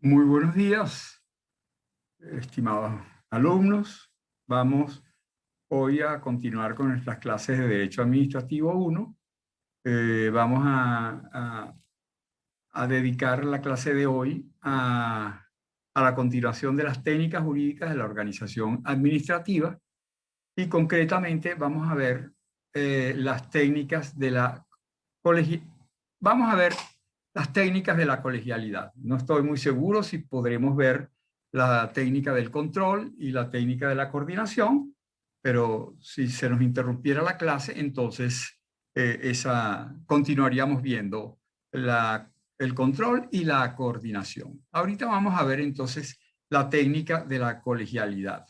Muy buenos días, estimados alumnos. Vamos hoy a continuar con nuestras clases de Derecho Administrativo 1. Vamos a dedicar la clase de hoy a la continuación de las técnicas jurídicas de la organización administrativa y concretamente vamos a ver las técnicas de la Vamos a ver las técnicas de la colegialidad. No estoy muy seguro si podremos ver la técnica del control y la técnica de la coordinación, pero si se nos interrumpiera la clase, entonces continuaríamos viendo el control y la coordinación. Ahorita vamos a ver entonces la técnica de la colegialidad.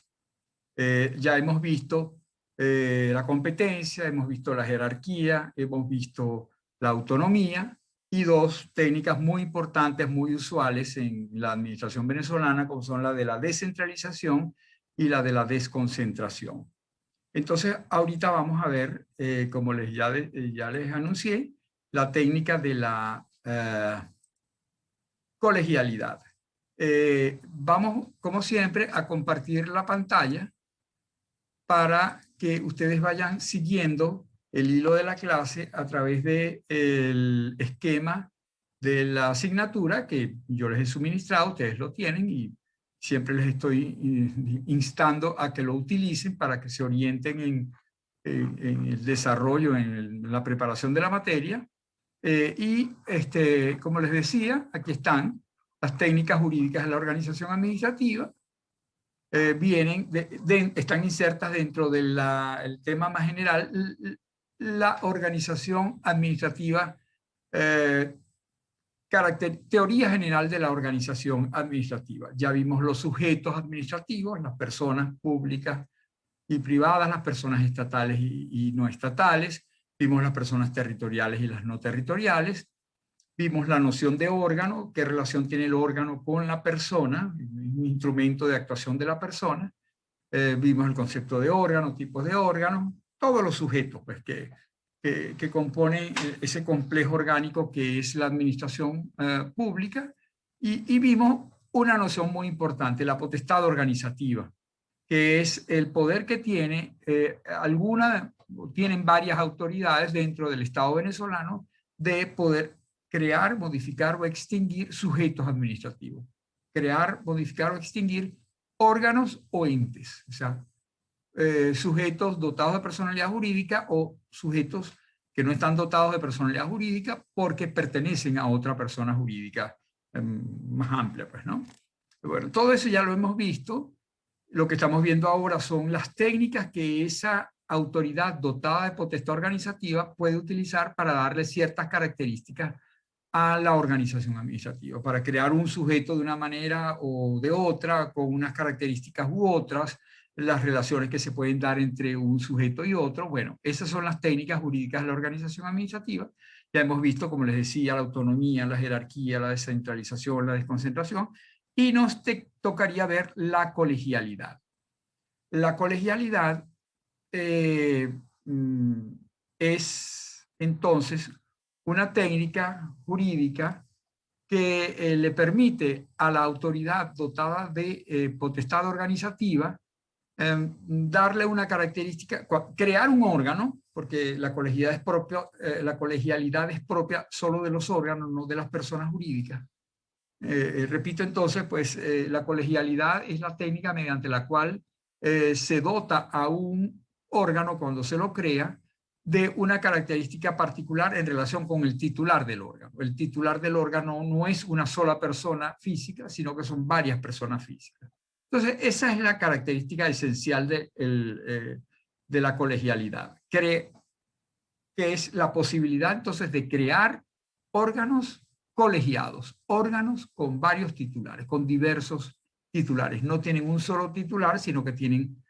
Ya hemos visto la competencia, hemos visto la jerarquía, hemos visto la autonomía y dos técnicas muy importantes, muy usuales en la administración venezolana, como son la de la descentralización y la de la desconcentración. Entonces, ahorita vamos a ver, como ya les anuncié, la técnica de la colegialidad. Vamos, como siempre, a compartir la pantalla para que ustedes vayan siguiendo el hilo de la clase a través del esquema de la asignatura que yo les he suministrado, ustedes lo tienen y siempre les estoy instando a que lo utilicen para que se orienten en el desarrollo, en la preparación de la materia. Como les decía, aquí están las técnicas jurídicas de la organización administrativa. Están insertas dentro del tema más general, la organización administrativa, teoría general de la organización administrativa. Ya vimos los sujetos administrativos, las personas públicas y privadas, las personas estatales y no estatales, vimos las personas territoriales y las no territoriales, vimos la noción de órgano, qué relación tiene el órgano con la persona, un instrumento de actuación de la persona. Vimos el concepto de órgano, tipos de órganos, todos los sujetos pues, que componen ese complejo orgánico que es la administración pública. Y vimos una noción muy importante, la potestad organizativa, que es el poder que tienen varias autoridades dentro del Estado venezolano de poder crear, modificar o extinguir sujetos administrativos. Crear, modificar o extinguir órganos o entes, o sea, sujetos dotados de personalidad jurídica o sujetos que no están dotados de personalidad jurídica porque pertenecen a otra persona jurídica más amplia, pues, ¿no? Bueno, todo eso ya lo hemos visto. Lo que estamos viendo ahora son las técnicas que esa autoridad dotada de potestad organizativa puede utilizar para darle ciertas características a la organización administrativa, para crear un sujeto de una manera o de otra, con unas características u otras, las relaciones que se pueden dar entre un sujeto y otro. Bueno, esas son las técnicas jurídicas de la organización administrativa. Ya hemos visto, como les decía, la autonomía, la jerarquía, la descentralización, la desconcentración, y nos tocaría ver la colegialidad. La colegialidad es entonces una técnica jurídica que le permite a la autoridad dotada de potestad organizativa darle una característica, crear un órgano, porque la colegialidad es propia solo de los órganos, no de las personas jurídicas. Repito entonces, pues la colegialidad es la técnica mediante la cual se dota a un órgano cuando se lo crea de una característica particular en relación con el titular del órgano. El titular del órgano no es una sola persona física, sino que son varias personas físicas. Entonces, esa es la característica esencial de la colegialidad, que es la posibilidad entonces de crear órganos colegiados, órganos con varios titulares, con diversos titulares. No tienen un solo titular, sino que tienen,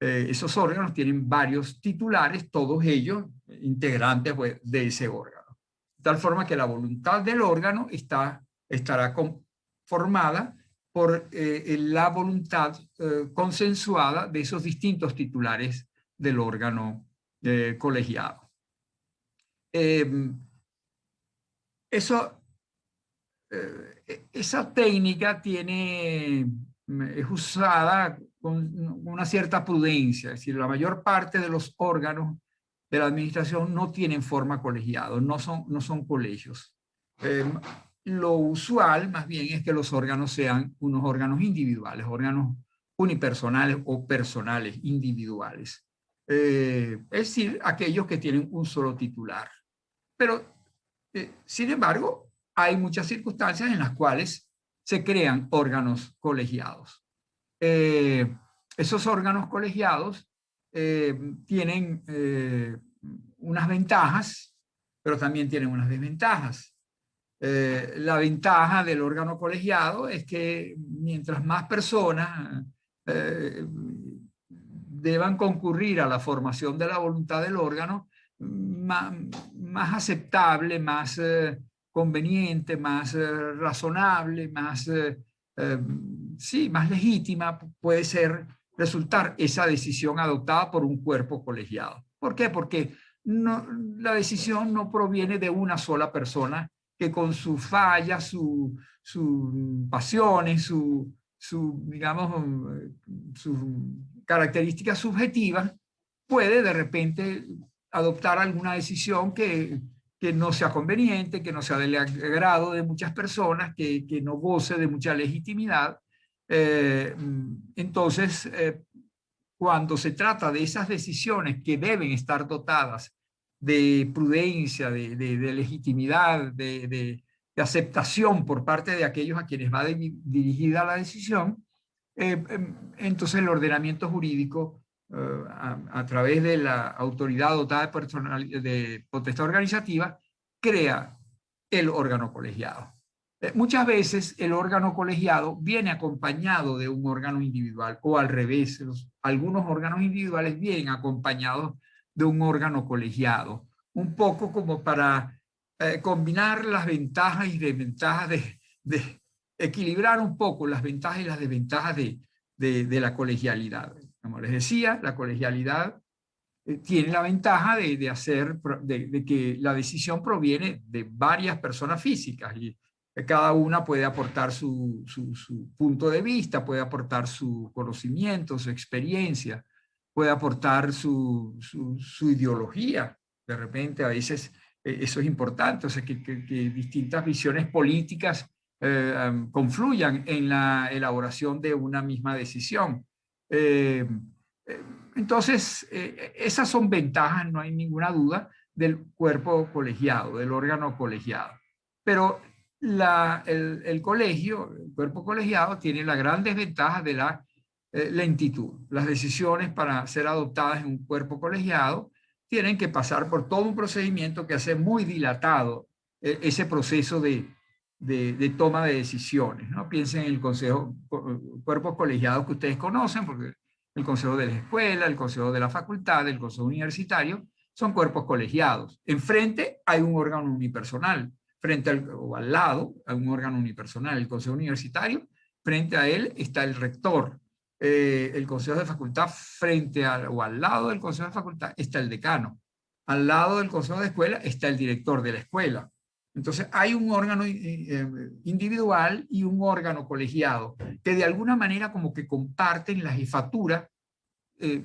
esos órganos tienen varios titulares, todos ellos integrantes pues, de ese órgano. De tal forma que la voluntad del órgano estará formada por la voluntad consensuada de esos distintos titulares del órgano colegiado. Eso esa técnica es usada con una cierta prudencia, es decir, la mayor parte de los órganos de la administración no tienen forma colegiado, no son colegios. Lo usual, más bien, es que los órganos sean unos órganos individuales, órganos unipersonales o personales individuales. Es decir, aquellos que tienen un solo titular. Pero, sin embargo, hay muchas circunstancias en las cuales se crean órganos colegiados. Esos órganos colegiados tienen unas ventajas, pero también tienen unas desventajas. La ventaja del órgano colegiado es que mientras más personas deban concurrir a la formación de la voluntad del órgano, más aceptable, más conveniente, más razonable, sí, más legítima puede resultar esa decisión adoptada por un cuerpo colegiado. ¿Por qué? Porque la decisión no proviene de una sola persona que con sus fallas, sus pasiones, digamos, sus características subjetivas, puede de repente adoptar alguna decisión que no sea conveniente, que no sea del agrado de muchas personas, que no goce de mucha legitimidad. Entonces, cuando se trata de esas decisiones que deben estar dotadas de prudencia, de legitimidad, de aceptación por parte de aquellos a quienes va dirigida la decisión, entonces el ordenamiento jurídico, a través de la autoridad dotada de potestad organizativa, crea el órgano colegiado. Muchas veces el órgano colegiado viene acompañado de un órgano individual o al revés, algunos órganos individuales vienen acompañados de un órgano colegiado, un poco como para combinar las ventajas y desventajas de equilibrar un poco las ventajas y las desventajas de la colegialidad. Como les decía, la colegialidad tiene la ventaja de que la decisión proviene de varias personas físicas y cada una puede aportar su punto de vista, puede aportar su conocimiento, su experiencia, puede aportar su ideología. De repente, a veces eso es importante, o sea, que distintas visiones políticas confluyan en la elaboración de una misma decisión. Entonces, esas son ventajas, no hay ninguna duda, del cuerpo colegiado, del órgano colegiado. Pero el colegio, el cuerpo colegiado, tiene la gran desventaja de la lentitud. Las decisiones para ser adoptadas en un cuerpo colegiado tienen que pasar por todo un procedimiento que hace muy dilatado ese proceso de toma de decisiones, ¿no? Piensen en el cuerpos colegiados que ustedes conocen, porque el consejo de la escuela, el consejo de la facultad, el consejo universitario, son cuerpos colegiados. Enfrente hay un órgano unipersonal, o al lado hay un órgano unipersonal, el consejo universitario, frente a él está el rector. El consejo de facultad, o al lado del consejo de facultad está el decano. Al lado del consejo de escuela está el director de la escuela. Entonces hay un órgano individual y un órgano colegiado que de alguna manera como que comparten la jefatura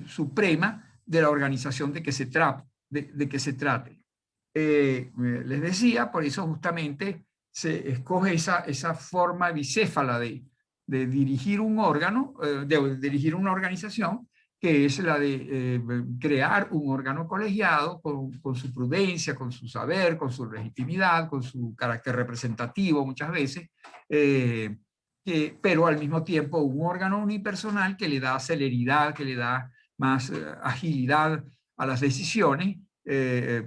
suprema de la organización de que se trate. Les decía, por eso justamente se escoge esa forma bicéfala de dirigir un órgano, de dirigir una organización, que es la de crear un órgano colegiado con su prudencia, con su saber, con su legitimidad, con su carácter representativo muchas veces, pero al mismo tiempo un órgano unipersonal que le da celeridad, que le da más agilidad a las decisiones, que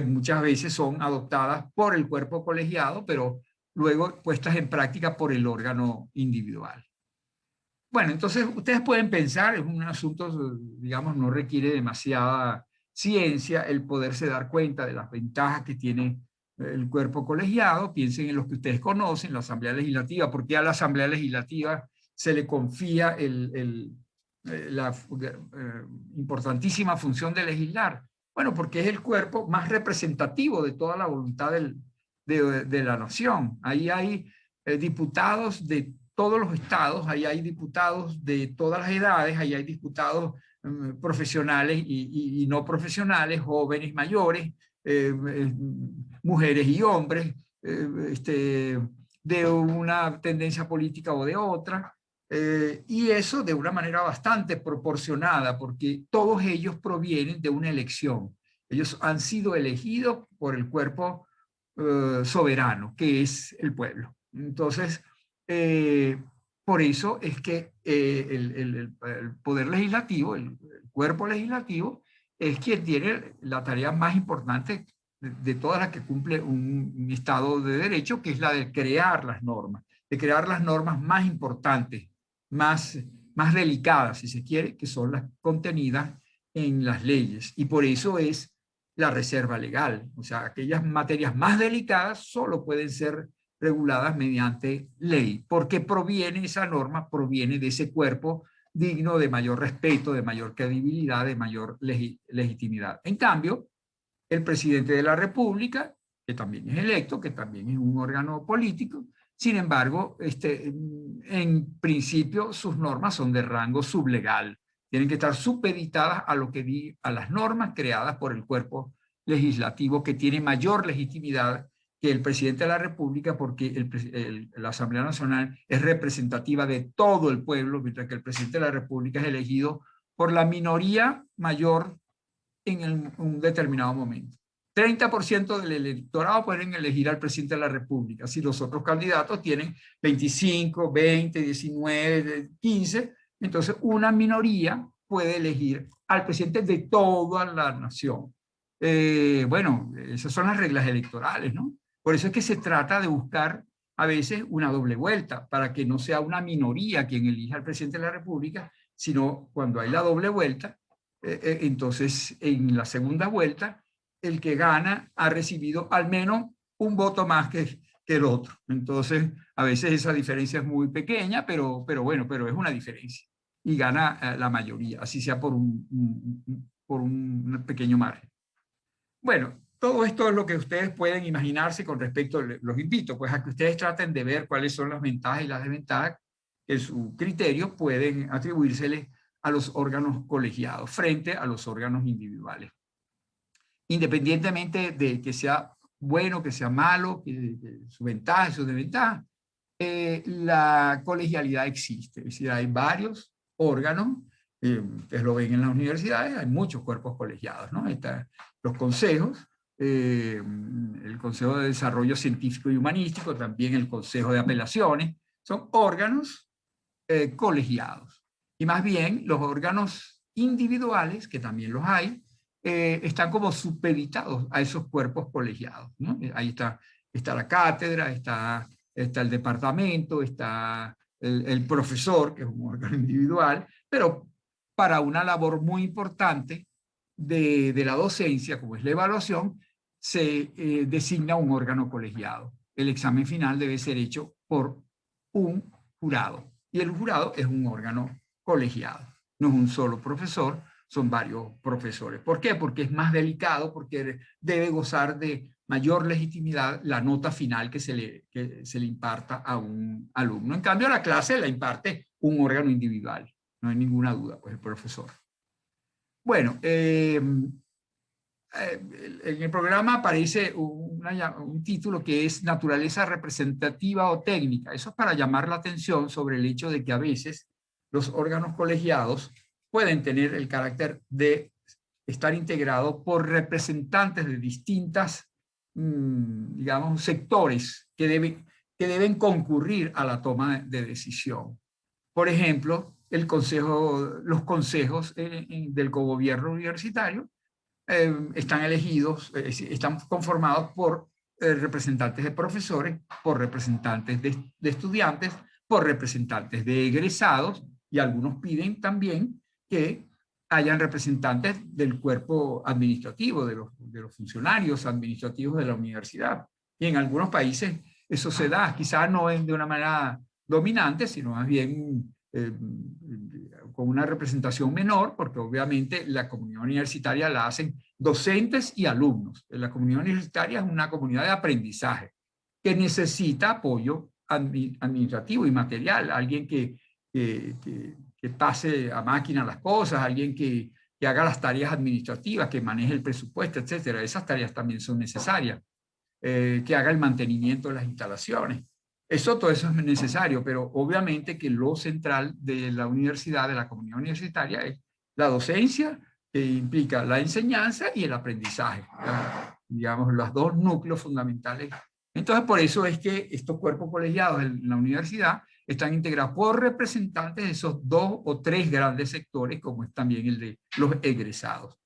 muchas veces son adoptadas por el cuerpo colegiado, pero luego puestas en práctica por el órgano individual. Bueno, entonces ustedes pueden pensar, es un asunto, digamos, no requiere demasiada ciencia el poderse dar cuenta de las ventajas que tiene el cuerpo colegiado. Piensen en los que ustedes conocen, la Asamblea Legislativa. ¿Por qué a la Asamblea Legislativa se le confía la importantísima función de legislar? Bueno, porque es el cuerpo más representativo de toda la voluntad de la nación. Ahí hay diputados de todos los estados, ahí hay diputados de todas las edades, ahí hay diputados profesionales y no profesionales, jóvenes, mayores, mujeres y hombres, de una tendencia política o de otra, y eso de una manera bastante proporcionada, porque todos ellos provienen de una elección. Ellos han sido elegidos por el cuerpo soberano, que es el pueblo. Entonces, por eso es que el poder legislativo, el cuerpo legislativo, es quien tiene la tarea más importante de todas las que cumple un Estado de Derecho, que es la de crear las normas más importantes, más delicadas, si se quiere, que son las contenidas en las leyes. Y por eso es la reserva legal. O sea, aquellas materias más delicadas solo pueden ser reguladas mediante ley, porque esa norma proviene de ese cuerpo digno de mayor respeto, de mayor credibilidad, de mayor legitimidad. En cambio, el presidente de la República, que también es electo, que también es un órgano político, sin embargo, en principio sus normas son de rango sublegal, tienen que estar supeditadas a las normas creadas por el cuerpo legislativo, que tiene mayor legitimidad que el presidente de la República, porque la Asamblea Nacional es representativa de todo el pueblo, mientras que el presidente de la República es elegido por la minoría mayor en un determinado momento. 30% del electorado pueden elegir al presidente de la República. Si los otros candidatos tienen 25, 20, 19, 15, entonces una minoría puede elegir al presidente de toda la nación. Bueno, esas son las reglas electorales, ¿no? Por eso es que se trata de buscar a veces una doble vuelta, para que no sea una minoría quien elija al presidente de la República, sino cuando hay la doble vuelta, entonces en la segunda vuelta, el que gana ha recibido al menos un voto más que el otro. Entonces, a veces esa diferencia es muy pequeña, pero bueno, pero es una diferencia. Y gana la mayoría, así sea por un pequeño margen. Bueno, todo esto es lo que ustedes pueden imaginarse con respecto, los invito pues a que ustedes traten de ver cuáles son las ventajas y las desventajas que en su criterio pueden atribuírseles a los órganos colegiados frente a los órganos individuales. Independientemente de que sea bueno, que sea malo, que su ventaja y su desventaja, la colegialidad existe. Es decir, hay varios órganos, ustedes lo ven en las universidades, hay muchos cuerpos colegiados, ¿no? Están los consejos, el Consejo de Desarrollo Científico y Humanístico, también el Consejo de Apelaciones, son órganos colegiados. Y más bien los órganos individuales, que también los hay, están como supeditados a esos cuerpos colegiados, ¿no? Ahí está la cátedra, está el departamento, está el profesor, que es un órgano individual, pero para una labor muy importante de la docencia, como es la evaluación, se designa un órgano colegiado. El examen final debe ser hecho por un jurado, y el jurado es un órgano colegiado. No es un solo profesor, son varios profesores. ¿Por qué? Porque es más delicado, porque debe gozar de mayor legitimidad la nota final que se le imparta a un alumno. En cambio, la clase la imparte un órgano individual, no hay ninguna duda, pues el profesor. Bueno, en el programa aparece un título que es naturaleza representativa o técnica. Eso es para llamar la atención sobre el hecho de que a veces los órganos colegiados pueden tener el carácter de estar integrados por representantes de distintas, digamos, sectores que deben concurrir a la toma de decisión. Por ejemplo, los consejos del cogobierno universitario están elegidos, están conformados por representantes de profesores, por representantes de estudiantes, por representantes de egresados, y algunos piden también que hayan representantes del cuerpo administrativo, de los funcionarios administrativos de la universidad. Y en algunos países eso se da, quizás no de una manera dominante, sino más bien con una representación menor, porque obviamente la comunidad universitaria la hacen docentes y alumnos. La comunidad universitaria es una comunidad de aprendizaje. que necesita apoyo administrativo y material, alguien que pase a máquina las cosas, alguien que haga las tareas administrativas, que maneje el presupuesto, etcétera. Esas tareas también son necesarias. Que haga el mantenimiento de las instalaciones. Todo eso es necesario, pero obviamente que lo central de la universidad, de la comunidad universitaria, es la docencia, que implica la enseñanza y el aprendizaje. Digamos, los dos núcleos fundamentales. Entonces, por eso es que estos cuerpos colegiados en la universidad están integrados por representantes de esos 2 o 3 grandes sectores, como es también el de los egresados.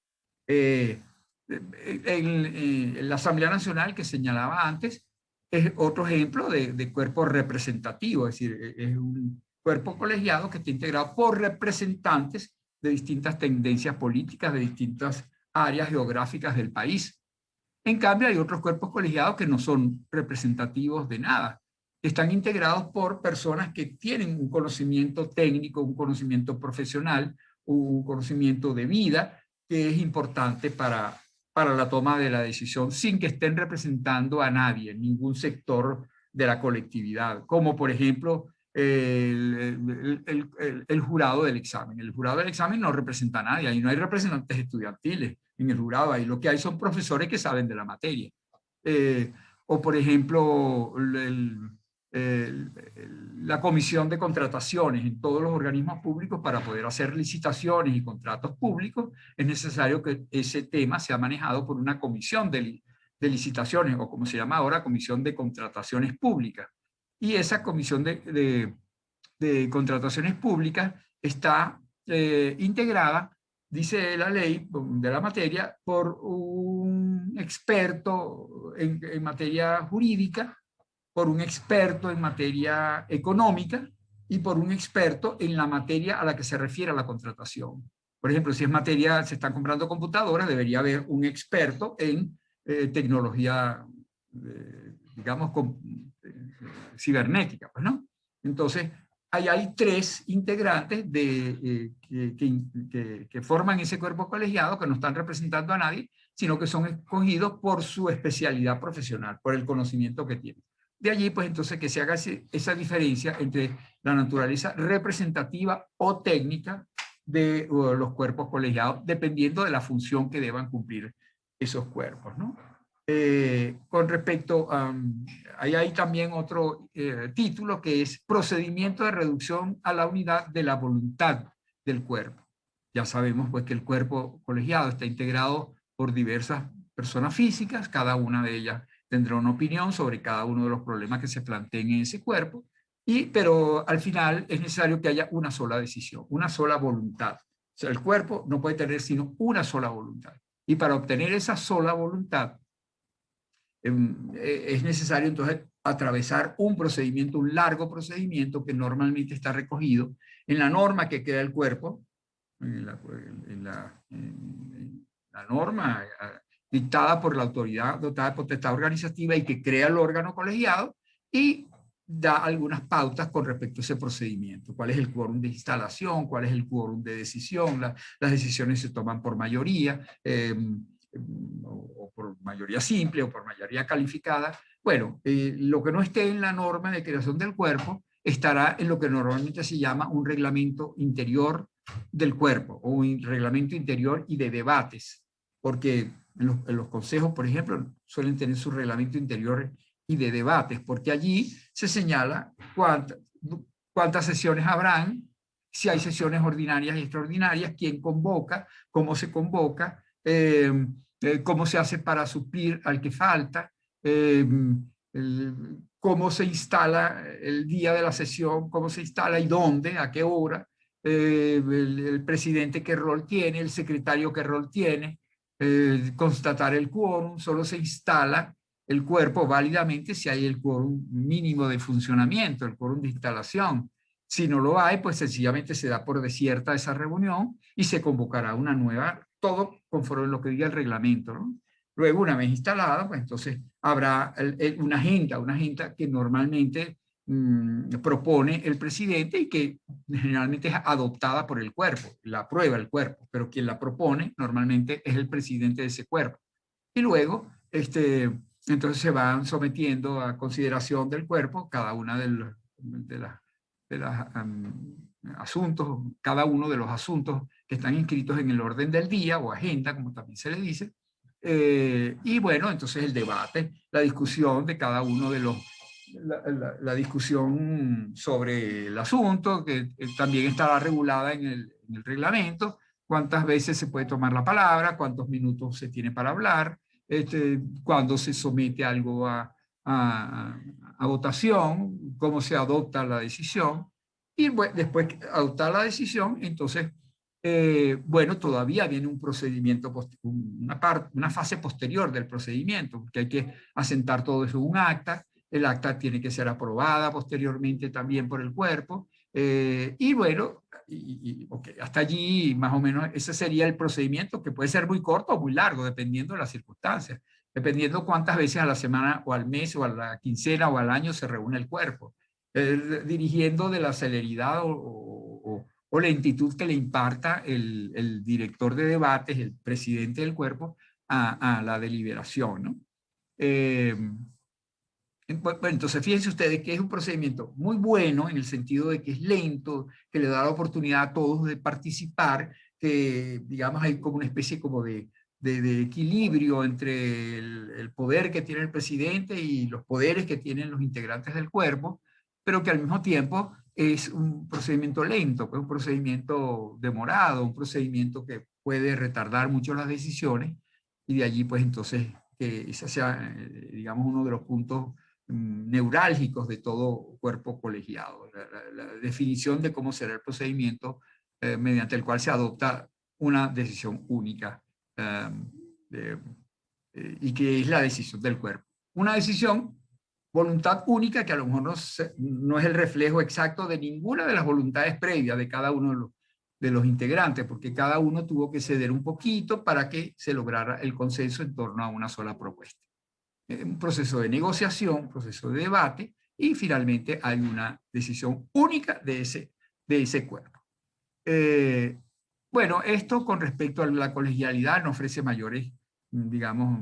La Asamblea Nacional que señalaba antes es otro ejemplo de cuerpo representativo, es decir, es un cuerpo colegiado que está integrado por representantes de distintas tendencias políticas, de distintas áreas geográficas del país. En cambio, hay otros cuerpos colegiados que no son representativos de nada. Están integrados por personas que tienen un conocimiento técnico, un conocimiento profesional, un conocimiento de vida que es importante para la toma de la decisión sin que estén representando a nadie, ningún sector de la colectividad, como por ejemplo el jurado del examen. El jurado del examen no representa a nadie, ahí no hay representantes estudiantiles en el jurado, ahí lo que hay son profesores que saben de la materia. O por ejemplo, la comisión de contrataciones en todos los organismos públicos. Para poder hacer licitaciones y contratos públicos es necesario que ese tema sea manejado por una comisión de licitaciones, o como se llama ahora, comisión de contrataciones públicas. Y esa comisión de contrataciones públicas está integrada, dice la ley de la materia, por un experto en materia jurídica, por un experto en materia económica y por un experto en la materia a la que se refiere a la contratación. Por ejemplo, si es materia, se están comprando computadoras, debería haber un experto en tecnología, digamos, cibernética, pues, ¿no? Entonces, ahí hay 3 integrantes que forman ese cuerpo colegiado, que no están representando a nadie, sino que son escogidos por su especialidad profesional, por el conocimiento que tienen. De allí, pues entonces, que se haga esa diferencia entre la naturaleza representativa o técnica de los cuerpos colegiados, dependiendo de la función que deban cumplir esos cuerpos, ¿no? Con respecto a... ahí hay también otro título que es procedimiento de reducción a la unidad de la voluntad del cuerpo. Ya sabemos pues que el cuerpo colegiado está integrado por diversas personas físicas, cada una de ellas tendrá una opinión sobre cada uno de los problemas que se planteen en ese cuerpo, pero al final es necesario que haya una sola decisión, una sola voluntad. O sea, el cuerpo no puede tener sino una sola voluntad. Y para obtener esa sola voluntad, es necesario entonces atravesar un procedimiento, un largo procedimiento que normalmente está recogido en la norma que crea el cuerpo, en la norma dictada por la autoridad dotada de potestad organizativa y que crea el órgano colegiado, y da algunas pautas con respecto a ese procedimiento. ¿Cuál es el quórum de instalación? ¿Cuál es el quórum de decisión? Las decisiones se toman por mayoría, o por mayoría simple o por mayoría calificada. Bueno, lo que no esté en la norma de creación del cuerpo estará en lo que normalmente se llama un reglamento interior del cuerpo, o un reglamento interior y de debates, porque en los consejos, por ejemplo, suelen tener su reglamento interior y de debates, porque allí se señala cuántas sesiones habrán, si hay sesiones ordinarias y extraordinarias, quién convoca, cómo se convoca, cómo se hace para suplir al que falta, cómo se instala el día de la sesión, cómo se instala y dónde, a qué hora, el presidente qué rol tiene, el secretario qué rol tiene, constatar el quórum. Solo se instala el cuerpo válidamente si hay el quórum mínimo de funcionamiento, el quórum de instalación. Si no lo hay, pues sencillamente se da por desierta esa reunión y se convocará una nueva, todo conforme a lo que diga el reglamento, ¿no? Luego, una vez instalada, pues entonces habrá una agenda que normalmente propone el presidente y que generalmente es adoptada por el cuerpo, la aprueba el cuerpo, pero quien la propone normalmente es el presidente de ese cuerpo. Y luego Entonces se van sometiendo a consideración del cuerpo cada una de las asuntos, cada uno de los asuntos que están inscritos en el orden del día o agenda, como también se le dice. Y bueno, entonces el debate, la discusión de cada uno de los, la discusión sobre el asunto, que también estará regulada en el reglamento, cuántas veces se puede tomar la palabra, cuántos minutos se tiene para hablar, cuándo se somete algo a votación, cómo se adopta la decisión, y bueno, después de adoptar la decisión, entonces, bueno, todavía viene un procedimiento, una fase posterior del procedimiento, porque hay que asentar todo eso en un acta, el acta tiene que ser aprobada posteriormente también por el cuerpo, y bueno, okay, hasta allí más o menos ese sería el procedimiento, que puede ser muy corto o muy largo, dependiendo de las circunstancias, dependiendo cuántas veces a la semana o al mes o a la quincena o al año se reúne el cuerpo, dirigiendo de la celeridad o lentitud que le imparta el director de debates, el presidente del cuerpo, a la deliberación, ¿no? Bueno, entonces fíjense ustedes que es un procedimiento muy bueno en el sentido de que es lento, que le da la oportunidad a todos de participar, que digamos hay como una especie como de equilibrio entre el poder que tiene el presidente y los poderes que tienen los integrantes del cuerpo, pero que al mismo tiempo es un procedimiento lento, pues un procedimiento demorado, un procedimiento que puede retardar mucho las decisiones, y de allí pues entonces que ese sea, digamos, uno de los puntos neurálgicos de todo cuerpo colegiado, la definición de cómo será el procedimiento mediante el cual se adopta una decisión única eh, y que es la decisión del cuerpo. Una decisión, voluntad única, que a lo mejor no es el reflejo exacto de ninguna de las voluntades previas de cada uno de los integrantes, porque cada uno tuvo que ceder un poquito para que se lograra el consenso en torno a una sola propuesta. Un proceso de negociación, un proceso de debate, y finalmente hay una decisión única de ese cuerpo. Bueno, esto con respecto a la colegialidad no ofrece mayores, digamos,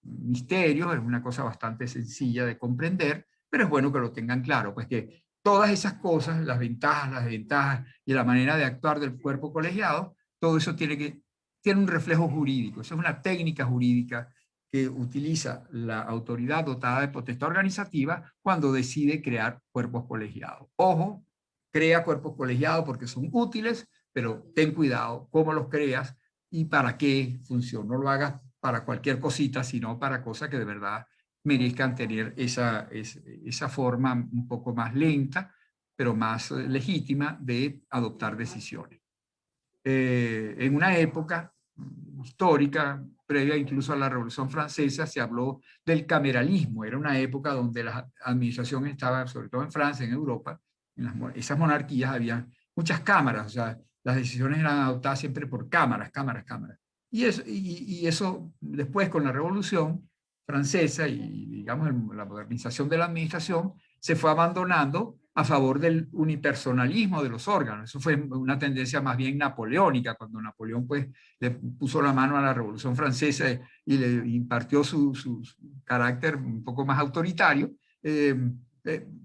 misterios, es una cosa bastante sencilla de comprender, pero es bueno que lo tengan claro, pues que todas esas cosas, las ventajas, las desventajas y la manera de actuar del cuerpo colegiado, todo eso tiene un reflejo jurídico, eso es una técnica jurídica que utiliza la autoridad dotada de potestad organizativa cuando decide crear cuerpos colegiados. Ojo, crea cuerpos colegiados porque son útiles, pero ten cuidado cómo los creas y para qué función. No lo hagas para cualquier cosita, sino para cosas que de verdad merezcan tener esa forma un poco más lenta, pero más legítima de adoptar decisiones. En una época histórica, previa incluso a la Revolución Francesa, se habló del cameralismo. Era una época donde la administración estaba, sobre todo en Francia, en Europa, esas monarquías había muchas cámaras, o sea, las decisiones eran adoptadas siempre por cámaras. Y eso después con la Revolución Francesa y, digamos, la modernización de la administración, se fue abandonando a favor del unipersonalismo de los órganos. Eso fue una tendencia más bien napoleónica, cuando Napoleón pues, le puso la mano a la Revolución Francesa y le impartió su carácter un poco más autoritario,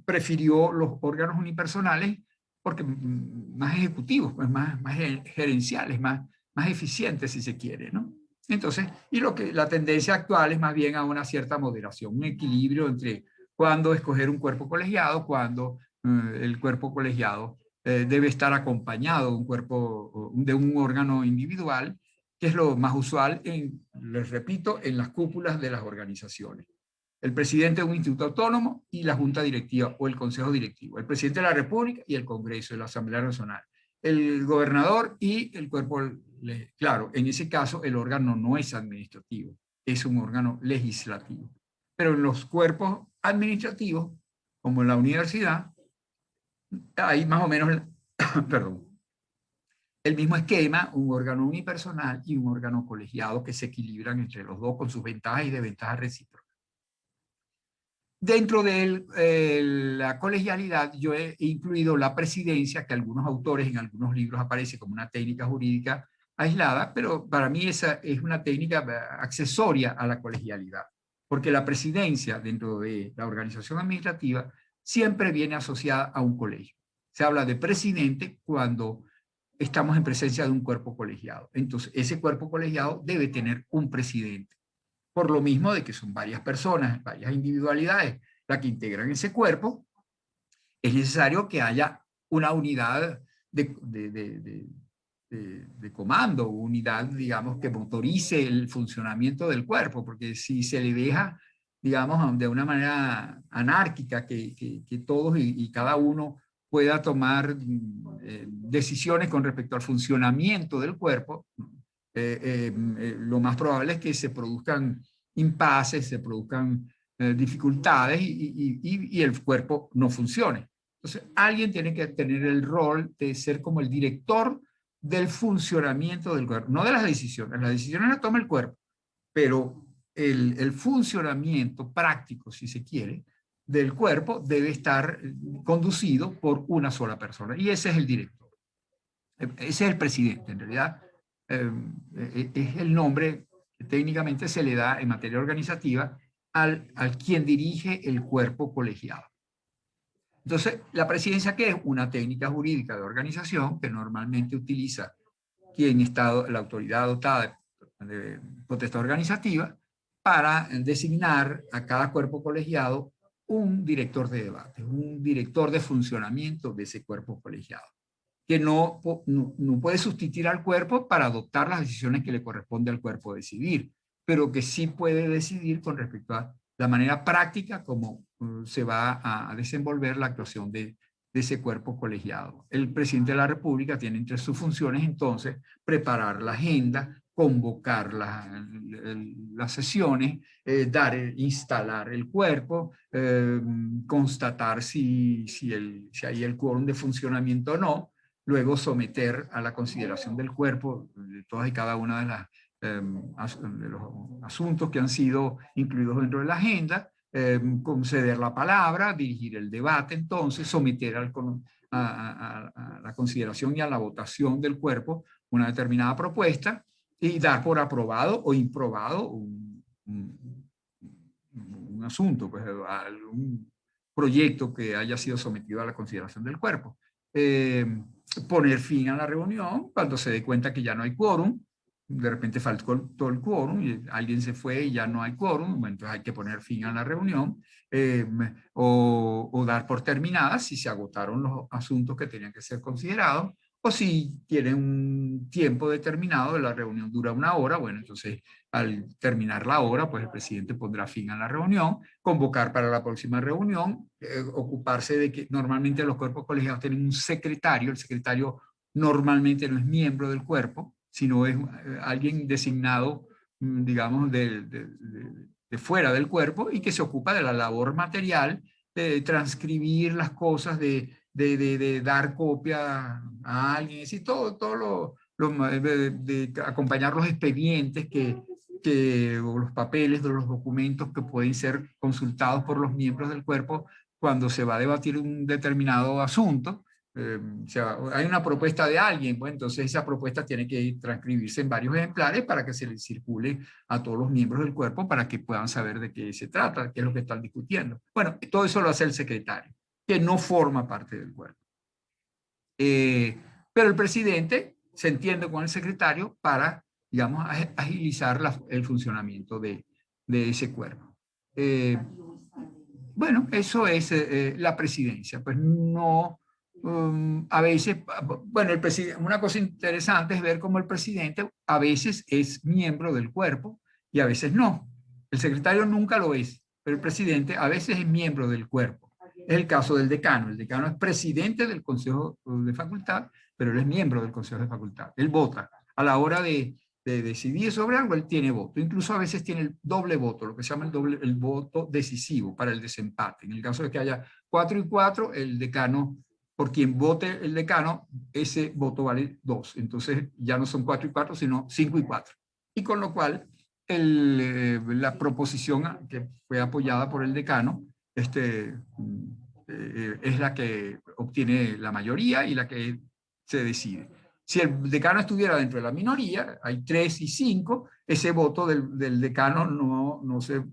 prefirió los órganos unipersonales porque más ejecutivos, pues más gerenciales, más eficientes si se quiere, ¿no? Entonces, y la tendencia actual es más bien a una cierta moderación, un equilibrio entre cuándo escoger un cuerpo colegiado, cuándo el cuerpo colegiado debe estar acompañado de un órgano individual, que es lo más usual, les repito, en las cúpulas de las organizaciones. El presidente de un instituto autónomo y la junta directiva o el consejo directivo. El presidente de la República y el Congreso, la Asamblea Nacional. El gobernador y el cuerpo, claro, en ese caso el órgano no es administrativo, es un órgano legislativo. Pero en los cuerpos administrativos, como en la universidad, hay más o menos, perdón, el mismo esquema, un órgano unipersonal y un órgano colegiado que se equilibran entre los dos con sus ventajas y desventajas recíprocas. Dentro de la colegialidad yo he incluido la presidencia, que algunos autores en algunos libros aparece como una técnica jurídica aislada, pero para mí esa es una técnica accesoria a la colegialidad. porque la presidencia dentro de la organización administrativa siempre viene asociada a un colegio. Se habla de presidente cuando estamos en presencia de un cuerpo colegiado. Entonces, ese cuerpo colegiado debe tener un presidente. Por lo mismo de que son varias personas, varias individualidades las que integran ese cuerpo, es necesario que haya una unidad de comando, unidad, digamos, que motorice el funcionamiento del cuerpo, porque si se le deja, digamos, de una manera anárquica, que todos y cada uno pueda tomar decisiones con respecto al funcionamiento del cuerpo, lo más probable es que se produzcan impases, se produzcan dificultades y el cuerpo no funcione. Entonces, alguien tiene que tener el rol de ser como el director del funcionamiento del cuerpo, no de las decisiones las toma el cuerpo, pero el funcionamiento práctico, si se quiere, del cuerpo debe estar conducido por una sola persona, y ese es el director. Ese es el presidente, en realidad es el nombre que técnicamente se le da en materia organizativa al quien dirige el cuerpo colegiado. Entonces, la presidencia, ¿qué es? Una técnica jurídica de organización que normalmente utiliza quien está la autoridad dotada de potestad organizativa para designar a cada cuerpo colegiado un director de debate, un director de funcionamiento de ese cuerpo colegiado, que no puede sustituir al cuerpo para adoptar las decisiones que le corresponde al cuerpo decidir, pero que sí puede decidir con respecto a la manera práctica como se va a desenvolver la actuación de ese cuerpo colegiado. El presidente de la República tiene entre sus funciones entonces preparar la agenda, convocar las sesiones, instalar el cuerpo, constatar si hay el quórum de funcionamiento o no, luego someter a la consideración del cuerpo de todas y cada una de los asuntos que han sido incluidos dentro de la agenda, conceder la palabra, dirigir el debate, entonces someter a la consideración y a la votación del cuerpo una determinada propuesta y dar por aprobado o improbado un asunto, pues algún proyecto que haya sido sometido a la consideración del cuerpo. Poner fin a la reunión cuando se dé cuenta que ya no hay quórum, de repente faltó todo el quórum y alguien se fue y ya no hay quórum, entonces hay que poner fin a la reunión o dar por terminada si se agotaron los asuntos que tenían que ser considerados, o si tienen un tiempo determinado, la reunión dura 1 hora, bueno, entonces al terminar la hora, pues el presidente pondrá fin a la reunión, convocar para la próxima reunión, ocuparse de que normalmente los cuerpos colegiados tienen un secretario, el secretario normalmente no es miembro del cuerpo, sino es alguien designado, digamos, de fuera del cuerpo y que se ocupa de la labor material, de transcribir las cosas, de dar copia a alguien, y todo de acompañar los expedientes o los papeles, de los documentos que pueden ser consultados por los miembros del cuerpo cuando se va a debatir un determinado asunto. O sea, hay una propuesta de alguien, pues entonces esa propuesta tiene que transcribirse en varios ejemplares para que se le circule a todos los miembros del cuerpo para que puedan saber de qué se trata, qué es lo que están discutiendo. Bueno, todo eso lo hace el secretario, que no forma parte del cuerpo. Pero el presidente se entiende con el secretario para, digamos, agilizar el funcionamiento de ese cuerpo. Bueno, eso es la presidencia. Pues no, a veces, bueno, una cosa interesante es ver cómo el presidente a veces es miembro del cuerpo y a veces no. El secretario nunca lo es, pero el presidente a veces es miembro del cuerpo. Es el caso del decano. El decano es presidente del Consejo de Facultad, pero él es miembro del Consejo de Facultad. Él vota. A la hora de decidir sobre algo, él tiene voto. Incluso a veces tiene el doble voto, lo que se llama el voto decisivo para el desempate. En el caso de que haya 4 y 4, el decano, por quien vote el decano, ese voto vale 2. Entonces ya no son 4 y 4, sino 5 y 4. Y con lo cual la proposición que fue apoyada por el decano es la que obtiene la mayoría y la que se decide. Si el decano estuviera dentro de la minoría, hay 3 y 5, ese voto del decano no se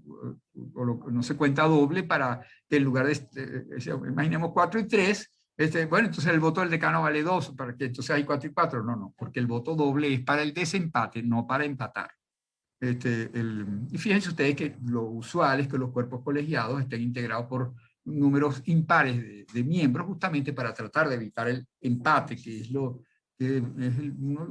cuenta doble para que en lugar de, imaginemos 4 y 3, bueno, entonces el voto del decano vale 2, para que entonces hay 4 y 4. No, porque el voto doble es para el desempate, no para empatar. Y fíjense ustedes que lo usual es que los cuerpos colegiados estén integrados por números impares de miembros, justamente para tratar de evitar el empate, que es uno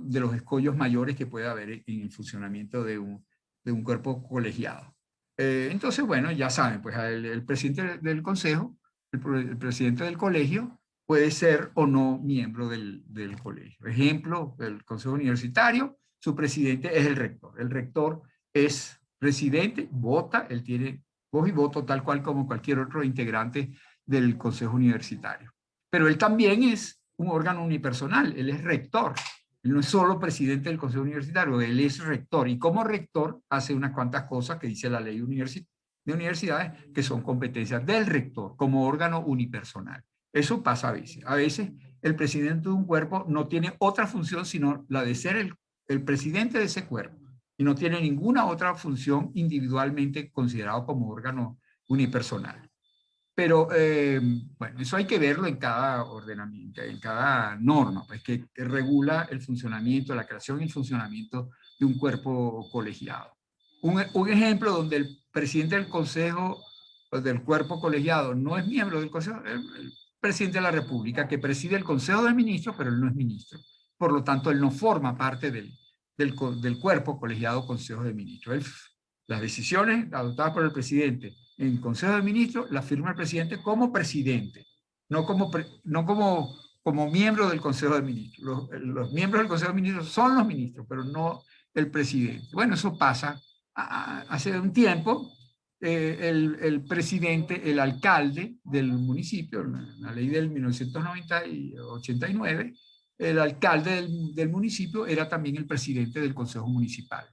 de los escollos mayores que puede haber en el funcionamiento de un cuerpo colegiado. Entonces, bueno, ya saben, pues el presidente del consejo, el presidente del colegio, puede ser o no miembro del colegio. Ejemplo, el consejo universitario, su presidente es el rector. El rector es presidente, vota, él tiene voz y voto tal cual como cualquier otro integrante del consejo universitario. Pero él también es un órgano unipersonal, él es rector. Él no es solo presidente del consejo universitario, él es rector. Y como rector hace unas cuantas cosas que dice la ley de universidades que son competencias del rector como órgano unipersonal. Eso pasa a veces. A veces el presidente de un cuerpo no tiene otra función sino la de ser el presidente de ese cuerpo y no tiene ninguna otra función individualmente considerado como órgano unipersonal. Pero bueno, eso hay que verlo en cada ordenamiento, en cada norma, pues que regula el funcionamiento, la creación y el funcionamiento de un cuerpo colegiado. Un ejemplo donde el presidente del consejo, del cuerpo colegiado, no es miembro del consejo, el presidente de la República, que preside el consejo de ministros, pero él no es ministro. Por lo tanto, él no forma parte del cuerpo colegiado consejo de ministros. Las decisiones adoptadas por el presidente en Consejo de Ministros las firma el presidente como presidente, no como miembro del Consejo de Ministros. Los miembros del Consejo de Ministros son los ministros, pero no el presidente. Bueno, eso pasa hace un tiempo. El presidente, el alcalde del municipio, la ley del 1989, el alcalde del municipio era también el presidente del Consejo Municipal.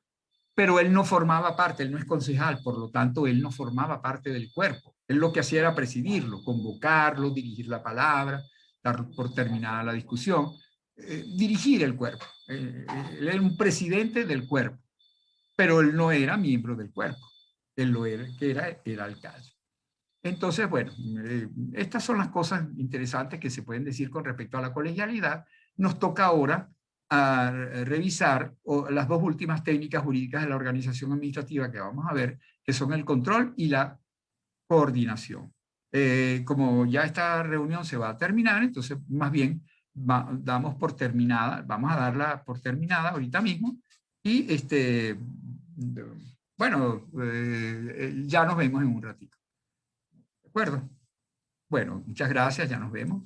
Pero él no formaba parte, él no es concejal, por lo tanto, él no formaba parte del cuerpo. Él lo que hacía era presidirlo, convocarlo, dirigir la palabra, dar por terminada la discusión, dirigir el cuerpo. Él era un presidente del cuerpo, pero él no era miembro del cuerpo. Él lo era, que era alcalde. Entonces, bueno, estas son las cosas interesantes que se pueden decir con respecto a la colegialidad. Nos toca ahora a revisar las dos últimas técnicas jurídicas de la organización administrativa que vamos a ver, que son el control y la coordinación. Como ya esta reunión se va a terminar, entonces más bien damos por terminada, vamos a darla por terminada ahorita mismo y bueno, ya nos vemos en un ratito. ¿De acuerdo? Bueno, muchas gracias, ya nos vemos.